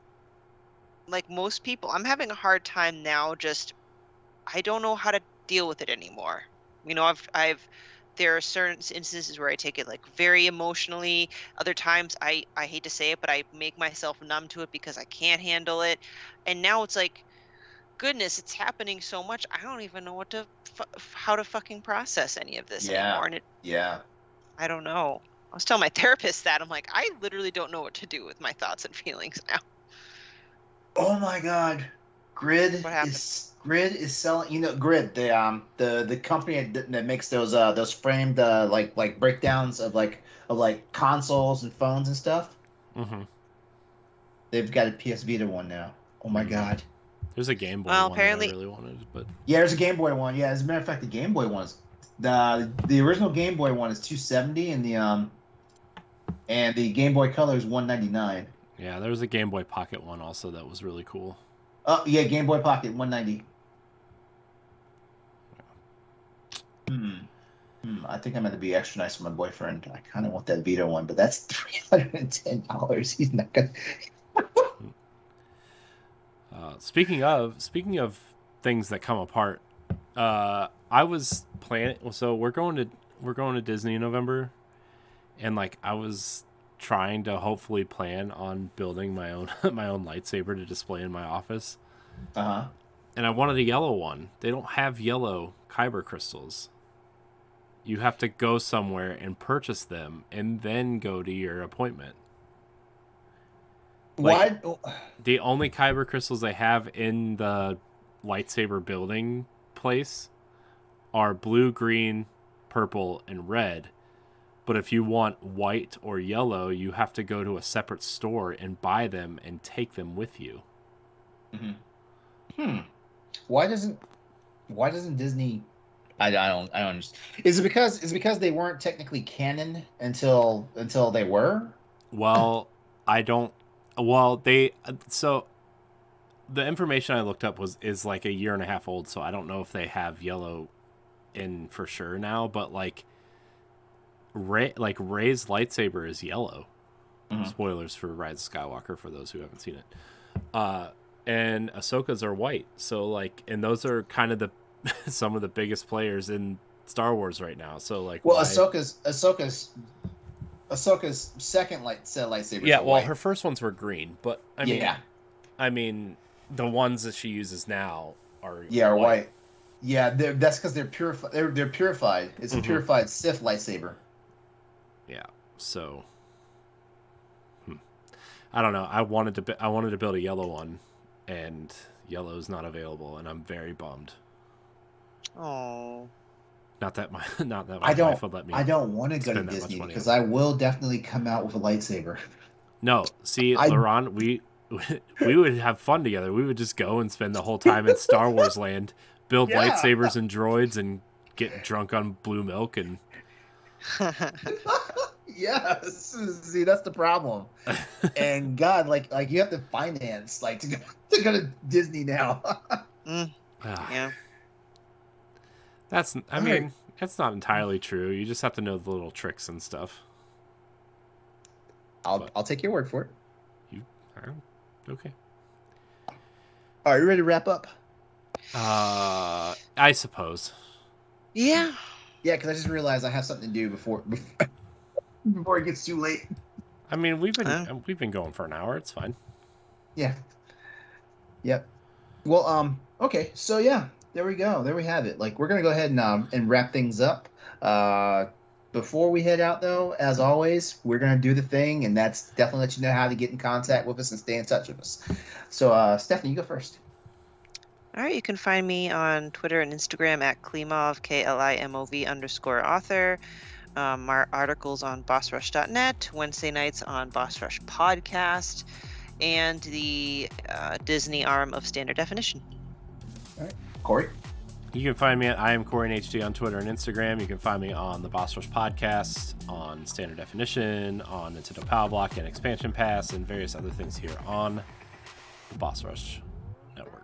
like most people, I'm having a hard time now. I don't know how to deal with it anymore. There are certain instances where I take it like very emotionally. Other times I hate to say it, but I make myself numb to it because I can't handle it. And now it's like, goodness, it's happening so much. I don't even know how to fucking process any of this anymore. And I don't know. I was telling my therapist that I'm like, I literally don't know what to do with my thoughts and feelings now. Oh my God. Grid is selling. Grid, the company that makes those framed like breakdowns of consoles and phones and stuff. Mm-hmm. They've got a PS Vita one now. Oh my God. There's a Game Boy one apparently, that I really wanted, but yeah, there's a Game Boy one. Yeah, as a matter of fact, the Game Boy one is the original Game Boy one is $270, and the Game Boy Color is $199. Yeah, there was a Game Boy Pocket one also that was really cool. Oh yeah, Game Boy Pocket, $190. I think I'm going to be extra nice with my boyfriend. I kind of want that Vita one, but that's $310. He's not going to. Speaking of things that come apart, I was planning. So we're going to Disney in November, and like I was trying to hopefully plan on building my own lightsaber to display in my office. And I wanted a yellow one. They don't have yellow kyber crystals. You have to go somewhere and purchase them and then go to your appointment. Like, what? The only kyber crystals they have in the lightsaber building place are blue, green, purple, and red. But if you want white or yellow, you have to go to a separate store and buy them and take them with you. Why doesn't Disney? I don't understand. Is it because they weren't technically canon until they were? Well, I don't. Well, so the information I looked up is like a year and a half old, so I don't know if they have yellow in for sure now, but like Rey's lightsaber is yellow. Spoilers for Rise of Skywalker for those who haven't seen it. And Ahsoka's are white. So like, and those are kind of some of the biggest players in Star Wars right now. So like, well, Ahsoka's second lightsaber. Yeah, well, her first ones were green, but I mean, the ones that she uses now are white. Yeah, that's because they're purified. They're purified. It's a purified Sith lightsaber. Yeah. So, I don't know. I wanted to build a yellow one, and Yellow's not available, and I'm very bummed. Oh. Not that my I don't wife would let me. I don't want to go to spend that much Disney money because on I will definitely come out with a lightsaber. No, see, I- LeRon, we would have fun together. We would just go and spend the whole time in Star Wars land, build Yeah. lightsabers and droids, and get drunk on blue milk. And Yes, see, that's the problem. And God, like you have to finance like to go to Disney now. Yeah. That's, I All mean, right. that's not entirely true. You just have to know the little tricks and stuff. I'll take your word for it. Okay. Are you ready to wrap up? I suppose. Yeah. Yeah, because I just realized I have something to do before it gets too late. I mean, we've been going for an hour. It's fine. Yeah. Yep. Well, okay, so yeah, there we go. There we have it. Like, we're gonna go ahead and wrap things up. Before we head out, though, as always, we're gonna do the thing, and that's definitely let you know how to get in contact with us and stay in touch with us. So, Stephanie, you go first. All right, you can find me on Twitter and Instagram at Klimov, KLIMOV_author. Our articles on bossrush.net, Wednesday nights on Boss Rush Podcast, and the Disney arm of Standard Definition. All right, Corey. You can find me at I am Corey HD on Twitter and Instagram. You can find me on the Boss Rush Podcast, on Standard Definition, on Nintendo Power Block and Expansion Pass, and various other things here on the Boss Rush Network.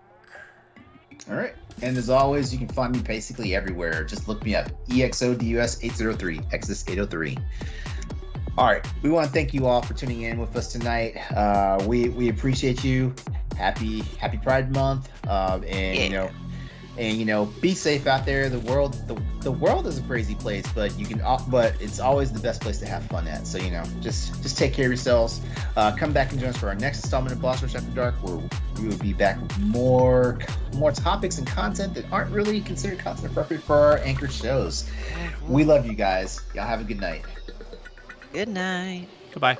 All right. And as always, you can find me basically everywhere. Just look me up. EXODUS803, Exodus 803. All right. We want to thank you all for tuning in with us tonight. We appreciate you. Happy Pride Month. And be safe out there. The world is a crazy place, but it's always the best place to have fun at. So just take care of yourselves. Come back and join us for our next installment of Boss Rush After Dark, where we will be back with more topics and content that aren't really considered content appropriate for our anchor shows. We love you guys. Y'all have a good night. Good night. Goodbye.